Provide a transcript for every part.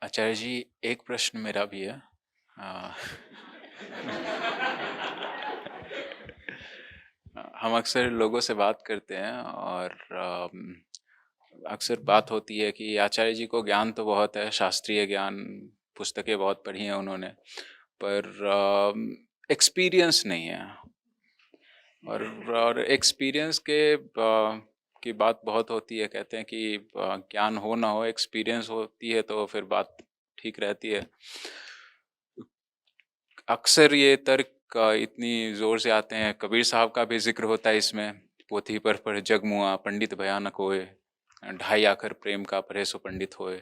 आचार्य जी, एक प्रश्न मेरा भी है। अ, हम अक्सर लोगों से बात करते हैं और अक्सर बात होती है कि आचार्य जी को ज्ञान तो बहुत है, शास्त्रीय ज्ञान, पुस्तकें बहुत पढ़ी हैं उन्होंने, पर एक्सपीरियंस नहीं है। और एक्सपीरियंस की बात बहुत होती है। कहते हैं कि ज्ञान हो ना हो, एक्सपीरियंस होती है तो फिर बात ठीक रहती है। अक्सर ये तर्क इतनी जोर से आते हैं, कबीर साहब का भी जिक्र होता है इसमें। पोथी पर जग मुआ पंडित भयानक होए, ढाई आखर प्रेम का पढ़े सो पंडित होए।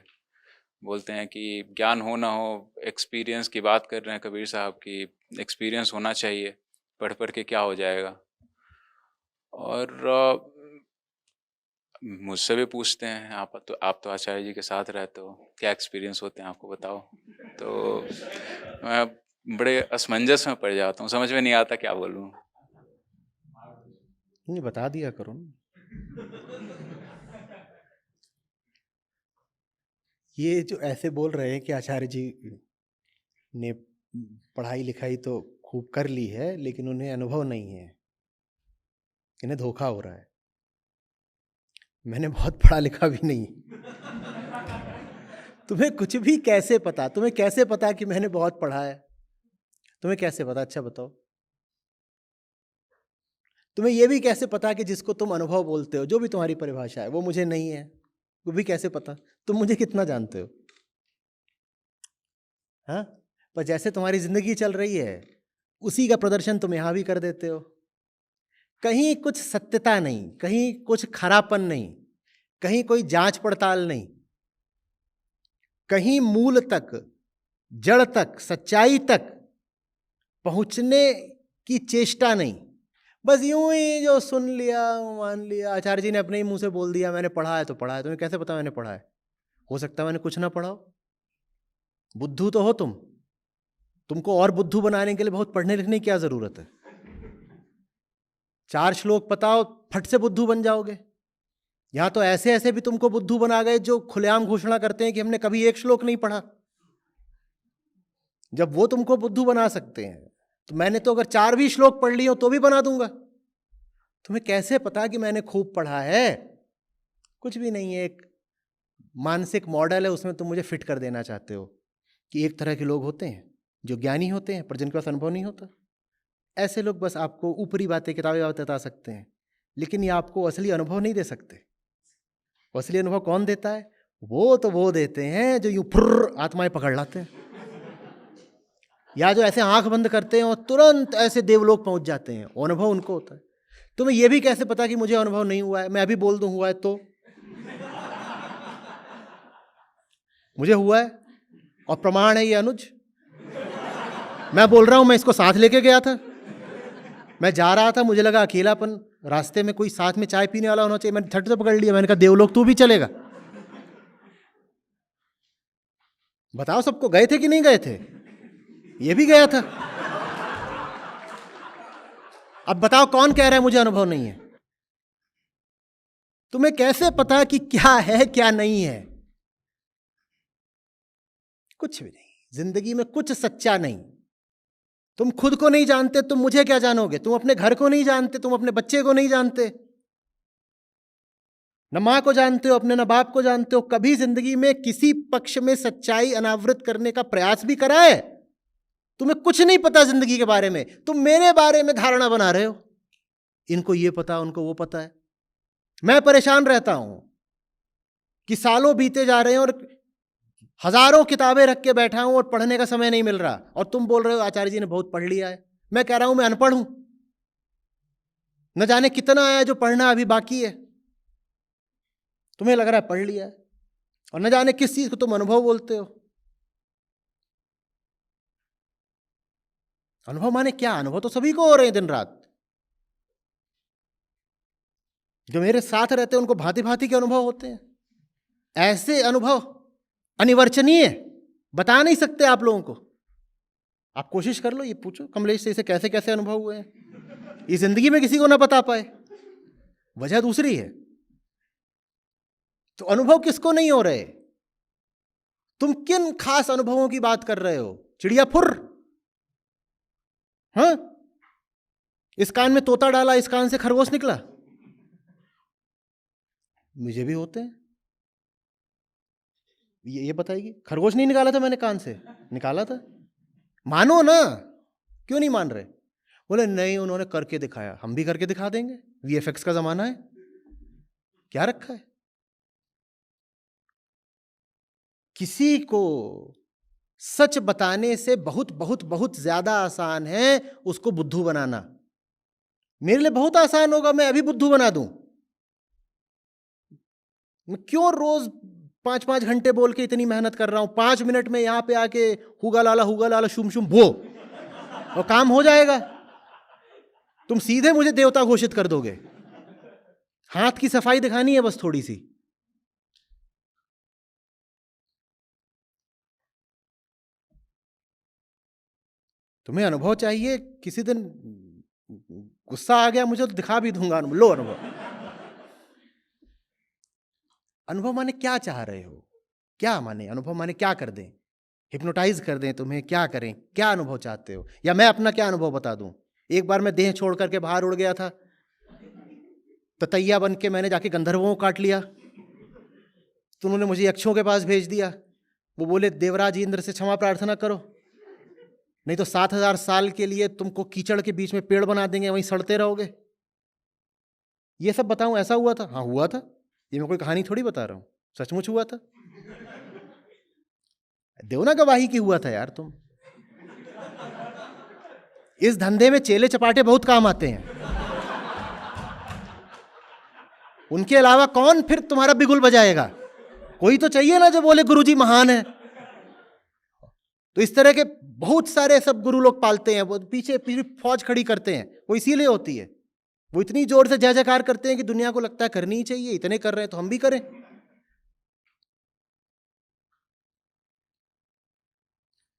बोलते हैं कि ज्ञान हो ना हो, एक्सपीरियंस की बात कर रहे हैं कबीर साहब की। एक्सपीरियंस होना चाहिए, पढ़ पढ़ के क्या हो जाएगा। और मुझसे भी पूछते हैं, आप तो आचार्य जी के साथ रहते हो, क्या एक्सपीरियंस होते हैं आपको, बताओ। तो मैं बड़े असमंजस में पड़ जाता हूँ, समझ में नहीं आता क्या बोलूँ। नहीं, बता दिया करो ना। ये जो ऐसे बोल रहे हैं कि आचार्य जी ने पढ़ाई लिखाई तो खूब कर ली है लेकिन उन्हें अनुभव नहीं है, इन्हें धोखा हो रहा है। मैंने बहुत पढ़ा लिखा भी नहीं। तुम्हें कुछ भी कैसे पता? तुम्हें कैसे पता कि मैंने बहुत पढ़ा है? तुम्हें कैसे पता? अच्छा बताओ। तुम्हें यह भी कैसे पता कि जिसको तुम अनुभव बोलते हो, जो भी तुम्हारी परिभाषा है, वो मुझे नहीं है? वो भी कैसे पता? तुम मुझे कितना जानते हो? हाँ, पर जैसे तुम्हारी जिंदगी चल रही है उसी का प्रदर्शन तुम यहां भी कर देते हो। कहीं कुछ सत्यता नहीं, कहीं कुछ खरापन नहीं, कहीं कोई जांच पड़ताल नहीं, कहीं मूल तक, जड़ तक, सच्चाई तक पहुंचने की चेष्टा नहीं। बस यूं ही जो सुन लिया, मान लिया, आचार्य जी ने अपने ही मुंह से बोल दिया मैंने पढ़ा है तो पढ़ा है। तुम्हें कैसे पता मैंने पढ़ा है? हो सकता है मैंने कुछ ना पढ़ा हो। बुद्धू तो हो तुम। तुमको और बुद्धू बनाने के लिए बहुत पढ़ने लिखने की क्या जरूरत है? 4 श्लोक पता हो, फट से बुद्धू बन जाओगे। यहां तो ऐसे ऐसे भी तुमको बुद्धू बना गए जो खुलेआम घोषणा करते हैं कि हमने कभी एक श्लोक नहीं पढ़ा। जब वो तुमको बुद्धू बना सकते हैं तो मैंने तो अगर 4 भी श्लोक पढ़ लिए हो तो भी बना दूंगा। तुम्हें कैसे पता कि मैंने खूब पढ़ा है? कुछ भी नहीं है, एक मानसिक मॉडल है, उसमें तुम मुझे फिट कर देना चाहते हो कि एक तरह के लोग होते हैं जो ज्ञानी होते हैं पर जिनके पास अनुभव नहीं होता। ऐसे लोग बस आपको ऊपरी बातें, किताबी बातें बता सकते हैं, लेकिन ये आपको असली अनुभव नहीं दे सकते। असली अनुभव कौन देता है? वो देते हैं जो यूं फुर्र आत्माएं पकड़ लाते हैं, या जो ऐसे आंख बंद करते हैं और तुरंत ऐसे देवलोक पहुंच जाते हैं। अनुभव उनको होता है। तुम्हें यह भी कैसे पता कि मुझे अनुभव नहीं हुआ है? मैं अभी बोल दूं हुआ है तो मुझे हुआ है और प्रमाण है ये अनुज। मैं बोल रहा हूं, मैं इसको साथ लेके गया था। मैं जा रहा था, मुझे लगा अकेलापन, रास्ते में कोई साथ में चाय पीने वाला होना चाहिए, मैंने झट से पकड़ लिया। मैंने कहा देवलोक तू भी चलेगा? बताओ, सबको गए थे कि नहीं गए थे? ये भी गया था। अब बताओ कौन कह रहा है मुझे अनुभव नहीं है? तुम्हें कैसे पता कि क्या है क्या नहीं है? कुछ भी नहीं, जिंदगी में कुछ सच्चा नहीं। तुम खुद को नहीं जानते, तुम मुझे क्या जानोगे? तुम अपने घर को नहीं जानते, तुम अपने बच्चे को नहीं जानते, न मां को जानते हो अपने, न बाप को जानते हो। कभी जिंदगी में किसी पक्ष में सच्चाई अनावृत करने का प्रयास भी करा है? तुम्हें कुछ नहीं पता जिंदगी के बारे में। तुम मेरे बारे में धारणा बना रहे हो, इनको ये पता, उनको वो पता है। मैं परेशान रहता हूं कि सालों बीते जा रहे हैं और हजारों किताबें रख के बैठा हूं और पढ़ने का समय नहीं मिल रहा, और तुम बोल रहे हो आचार्य जी ने बहुत पढ़ लिया है। मैं कह रहा हूं मैं अनपढ़ हूं, न जाने कितना है जो पढ़ना अभी बाकी है। तुम्हें लग रहा है पढ़ लिया है, और न जाने किस चीज को तुम अनुभव बोलते हो। अनुभव माने क्या? अनुभव तो सभी को हो रहे हैं दिन रात। जो मेरे साथ रहते हैं उनको भांति भांति के अनुभव होते हैं। ऐसे अनुभव अनिवर्चनीय, बता नहीं सकते आप लोगों को। आप कोशिश कर लो, ये पूछो कमलेश से इसे कैसे कैसे अनुभव हुए हैं, ये जिंदगी में किसी को ना बता पाए। वजह दूसरी है। तो अनुभव किसको नहीं हो रहे? तुम किन खास अनुभवों की बात कर रहे हो? चिड़िया फुर्र? हाँ, इस कान में तोता डाला, इस कान से खरगोश निकला। मुझे भी होते हैं। ये बताइए, खरगोश नहीं निकाला था मैंने कान से? निकाला था। मानो ना, क्यों नहीं मान रहे? बोले नहीं, उन्होंने करके दिखाया। हम भी करके दिखा देंगे, वीएफएक्स का जमाना है। क्या रखा है? किसी को सच बताने से बहुत बहुत बहुत ज्यादा आसान है उसको बुद्धू बनाना। मेरे लिए बहुत आसान होगा मैं अभी बुद्धू बना दूं। मैं क्यों रोज 5-5 घंटे बोल के इतनी मेहनत कर रहा हूं? 5 मिनट में यहां पे आके हुगा लाला शुम शुम भो और काम हो जाएगा। तुम सीधे मुझे देवता घोषित कर दोगे। हाथ की सफाई दिखानी है बस थोड़ी सी। तुम्हें अनुभव चाहिए? किसी दिन गुस्सा आ गया मुझे तो दिखा भी दूंगा अनुभव। लो अनुभव। अनुभव माने क्या चाह रहे हो? क्या माने अनुभव? माने क्या कर दें? हिप्नोटाइज कर दें तुम्हें? क्या करें? क्या अनुभव चाहते हो? या मैं अपना क्या अनुभव बता दूं? एक बार मैं देह छोड़ करके बाहर उड़ गया था, ततैया बन के मैंने जाके गंधर्वों को काट लिया, तो उन्होंने मुझे यक्षों के पास भेज दिया। वो बोले देवराज इंद्र से क्षमा प्रार्थना करो, नहीं तो 7,000 साल के लिए तुमको कीचड़ के बीच में पेड़ बना देंगे, वहीं सड़ते रहोगे। ये सब बताऊं ऐसा हुआ था? हाँ हुआ था। ये मैं कोई कहानी थोड़ी बता रहा हूं, सचमुच हुआ था। दो ना गवाही की हुआ था यार तुम। इस धंधे में चेले चपाटे बहुत काम आते हैं। उनके अलावा कौन फिर तुम्हारा बिगुल बजाएगा? कोई तो चाहिए ना जो बोले गुरुजी महान है। तो इस तरह के बहुत सारे सब गुरु लोग पालते हैं, वो पीछे पीछे फौज खड़ी करते हैं। वो इसीलिए होती है, वो इतनी जोर से जय जयकार करते हैं कि दुनिया को लगता है करनी ही चाहिए। इतने कर रहे हैं तो हम भी करें।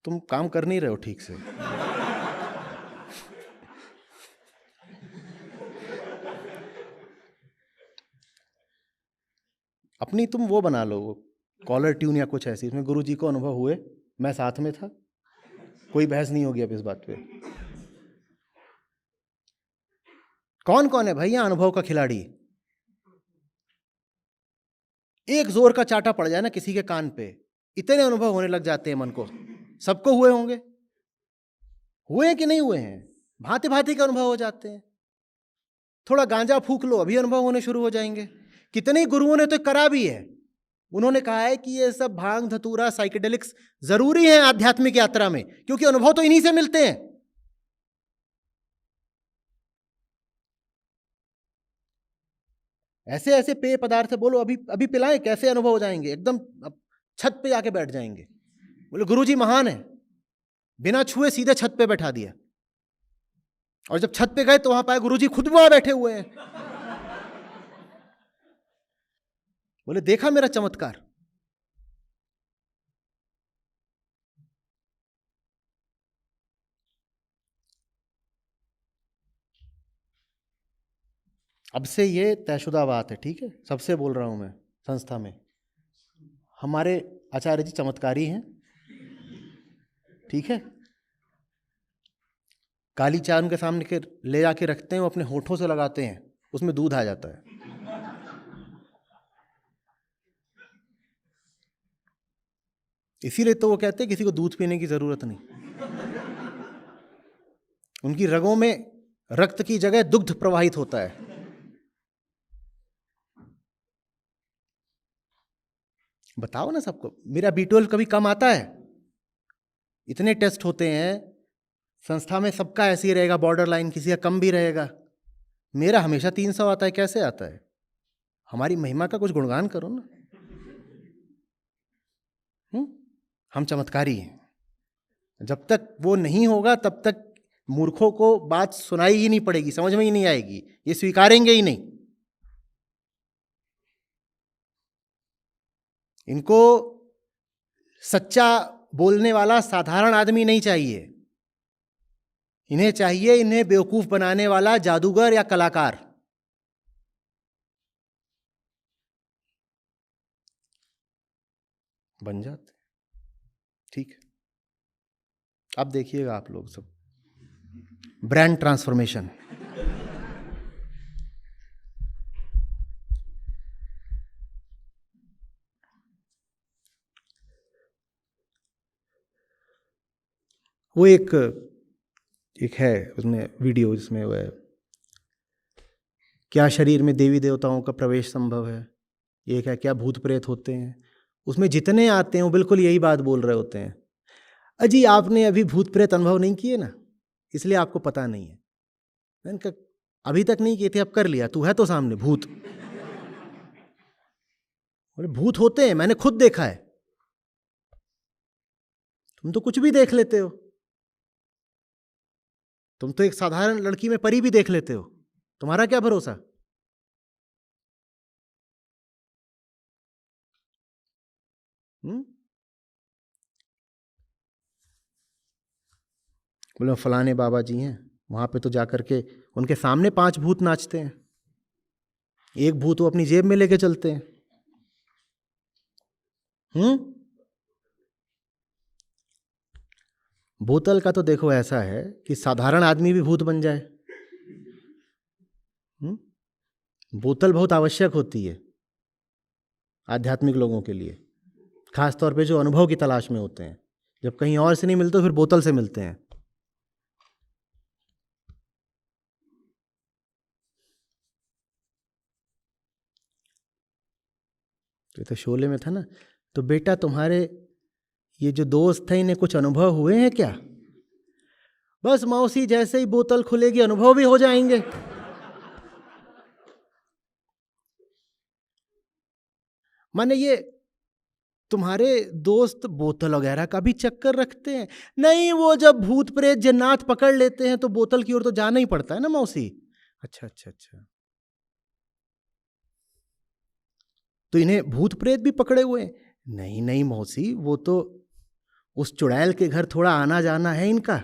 तुम काम कर नहीं रहे हो ठीक से। अपनी तुम वो बना लो, कॉलर ट्यून या कुछ ऐसी, इसमें गुरु जी को अनुभव हुए, मैं साथ में था। कोई बहस नहीं होगी अब इस बात पे। कौन कौन है भाई यहाँ अनुभव का खिलाड़ी? एक जोर का चाटा पड़ जाए ना किसी के कान पे, इतने अनुभव होने लग जाते हैं मन को। सबको हुए होंगे, हुए हैं कि नहीं हुए हैं? भांति भांति के अनुभव हो जाते हैं। थोड़ा गांजा फूक लो, अभी अनुभव होने शुरू हो जाएंगे। कितने गुरुओं ने तो करा भी है। उन्होंने कहा है कि ये सब भांग धतूरा साइकेडेलिक्स जरूरी है आध्यात्मिक यात्रा में, क्योंकि अनुभव तो इन्हीं से मिलते हैं। ऐसे ऐसे पेय पदार्थ बोलो अभी अभी पिलाएं, कैसे अनुभव हो जाएंगे? एकदम छत पे आके बैठ जाएंगे। बोले गुरुजी महान है, बिना छुए सीधे छत पे बैठा दिया। और जब छत पे गए तो वहां पाए गुरुजी खुद वहां बैठे हुए हैं। बोले देखा मेरा चमत्कार? अब से ये तयशुदा बात है, ठीक है? सबसे बोल रहा हूं मैं संस्था में। हमारे आचार्य जी चमत्कारी हैं, ठीक है? काली चाय उनके सामने के ले जाके रखते हैं, वो अपने होठों से लगाते हैं, उसमें दूध आ जाता है। इसीलिए तो वो कहते हैं किसी को दूध पीने की जरूरत नहीं। उनकी रगों में रक्त की जगह दुग्ध प्रवाहित होता है। बताओ ना सबको, मेरा B12 कभी कम आता है? इतने टेस्ट होते हैं संस्था में, सबका ऐसे ही रहेगा बॉर्डर लाइन, किसी का कम भी रहेगा। मेरा हमेशा 300 आता है। कैसे आता है? हमारी महिमा का कुछ गुणगान करो ना। हम चमत्कारी हैं। जब तक वो नहीं होगा तब तक मूर्खों को बात सुनाई ही नहीं पड़ेगी, समझ में ही नहीं आएगी, ये स्वीकारेंगे ही नहीं। इनको सच्चा बोलने वाला साधारण आदमी नहीं चाहिए, इन्हें चाहिए इन्हें बेवकूफ बनाने वाला जादूगर या कलाकार। बन जाते। ठीक, अब देखिएगा आप लोग सब ब्रांड ट्रांसफॉर्मेशन। वो एक है उसमें वीडियो, जिसमें वो है क्या शरीर में देवी देवताओं का प्रवेश संभव है, एक है क्या भूत प्रेत होते हैं। उसमें जितने आते हैं वो बिल्कुल यही बात बोल रहे होते हैं, अजी आपने अभी भूत प्रेत अनुभव नहीं किए ना, इसलिए आपको पता नहीं है। मैंने कहा अभी तक नहीं किए थे, अब कर लिया, तू है तो सामने भूत। बोले भूत होते हैं, मैंने खुद देखा है। तुम तो कुछ भी देख लेते हो, तुम तो एक साधारण लड़की में परी भी देख लेते हो, तुम्हारा क्या भरोसा। बोले फलाने बाबा जी हैं, वहां पे तो जाकर के उनके सामने 5 भूत नाचते हैं, एक भूत वो अपनी जेब में लेके चलते हैं। बोतल का तो देखो ऐसा है कि साधारण आदमी भी भूत बन जाए। बोतल बहुत आवश्यक होती है आध्यात्मिक लोगों के लिए, खास तौर पे जो अनुभव की तलाश में होते हैं। जब कहीं और से नहीं मिलते तो फिर बोतल से मिलते हैं। तो शोले में था ना, तो बेटा तुम्हारे ये जो दोस्त थे इन्हें कुछ अनुभव हुए हैं क्या? बस मौसी जैसे ही बोतल खुलेगी अनुभव भी हो जाएंगे। माने ये तुम्हारे दोस्त बोतल वगैरह का भी चक्कर रखते हैं? नहीं, वो जब भूत प्रेत जन्नात पकड़ लेते हैं तो बोतल की ओर तो जाना ही पड़ता है ना मौसी। अच्छा अच्छा अच्छा, तो इन्हें भूत प्रेत भी पकड़े हुए हैं? नहीं नहीं मौसी, वो तो उस चुड़ैल के घर थोड़ा आना जाना है इनका,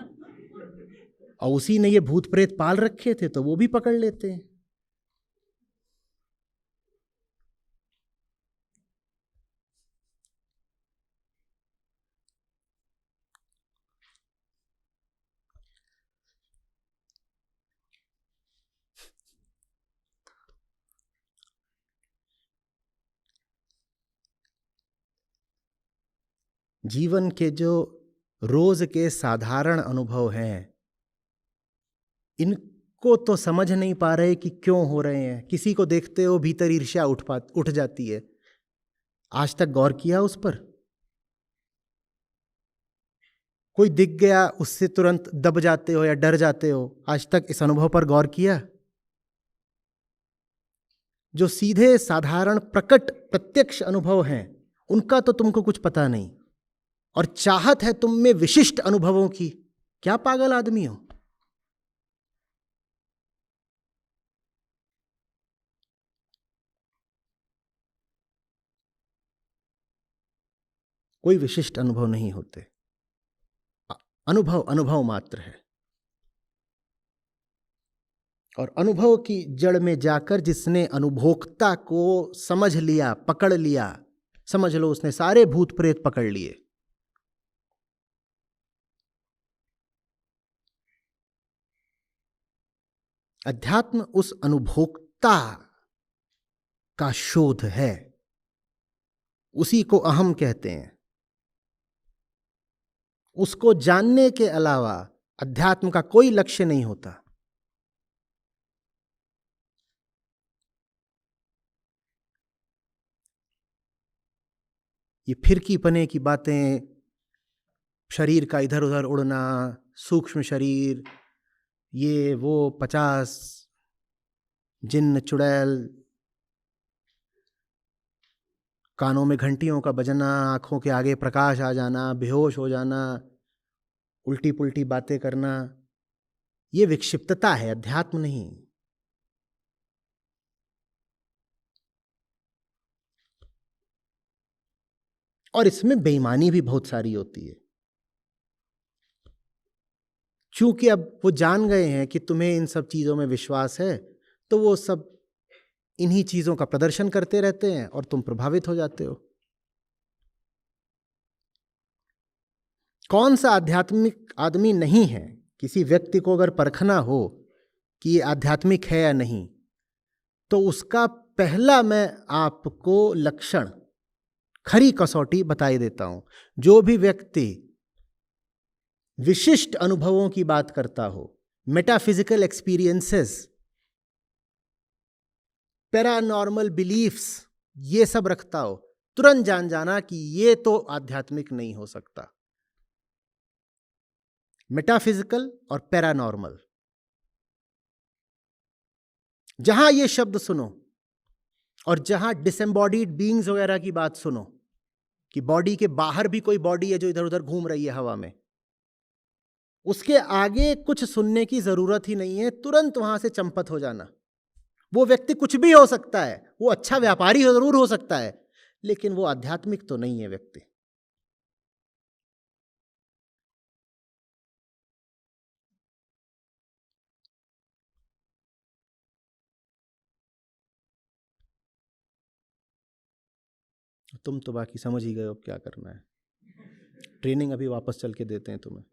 और उसी ने ये भूत प्रेत पाल रखे थे तो वो भी पकड़ लेते हैं। जीवन के जो रोज के साधारण अनुभव हैं, इनको तो समझ नहीं पा रहे कि क्यों हो रहे हैं। किसी को देखते हो भीतर ईर्ष्या उठ जाती है। आज तक गौर किया उस पर? कोई दिख गया उससे तुरंत दब जाते हो या डर जाते हो? आज तक इस अनुभव पर गौर किया? जो सीधे साधारण प्रकट प्रत्यक्ष अनुभव हैं उनका तो तुमको कुछ पता नहीं, और चाहत है तुम में विशिष्ट अनुभवों की। क्या पागल आदमी हो? कोई विशिष्ट अनुभव नहीं होते, अनुभव अनुभव मात्र है। और अनुभव की जड़ में जाकर जिसने अनुभोक्ता को समझ लिया, पकड़ लिया, समझ लो उसने सारे भूत प्रेत पकड़ लिए। अध्यात्म उस अनुभोक्ता का शोध है, उसी को अहम कहते हैं। उसको जानने के अलावा अध्यात्म का कोई लक्ष्य नहीं होता। ये फिरकी पने की बातें, शरीर का इधर उधर उड़ना, सूक्ष्म शरीर, ये वो 50 जिन्न चुड़ैल, कानों में घंटियों का बजना, आंखों के आगे प्रकाश आ जाना, बेहोश हो जाना, उल्टी पुल्टी बातें करना, ये विक्षिप्तता है, अध्यात्म नहीं। और इसमें बेईमानी भी बहुत सारी होती है, क्योंकि अब वो जान गए हैं कि तुम्हें इन सब चीजों में विश्वास है, तो वो सब इन्हीं चीजों का प्रदर्शन करते रहते हैं और तुम प्रभावित हो जाते हो। कौन सा आध्यात्मिक आदमी नहीं है? किसी व्यक्ति को अगर परखना हो कि ये आध्यात्मिक है या नहीं, तो उसका पहला मैं आपको लक्षण, खरी कसौटी बताई देता हूं। जो भी व्यक्ति विशिष्ट अनुभवों की बात करता हो, मेटाफिजिकल एक्सपीरियंसेस, पैरानॉर्मल बिलीफ्स, ये सब रखता हो, तुरंत जान जाना कि ये तो आध्यात्मिक नहीं हो सकता। मेटाफिजिकल और पैरानॉर्मल, जहां ये शब्द सुनो और जहां डिसएम्बॉडीड बीइंग्स वगैरह की बात सुनो कि बॉडी के बाहर भी कोई बॉडी है जो इधर उधर घूम रही है हवा में, उसके आगे कुछ सुनने की जरूरत ही नहीं है, तुरंत वहां से चंपत हो जाना। वो व्यक्ति कुछ भी हो सकता है, वो अच्छा व्यापारी जरूर हो सकता है, लेकिन वो आध्यात्मिक तो नहीं है व्यक्ति। तुम तो बाकी समझ ही गए अब क्या करना है। ट्रेनिंग अभी वापस चल के देते हैं तुम्हें।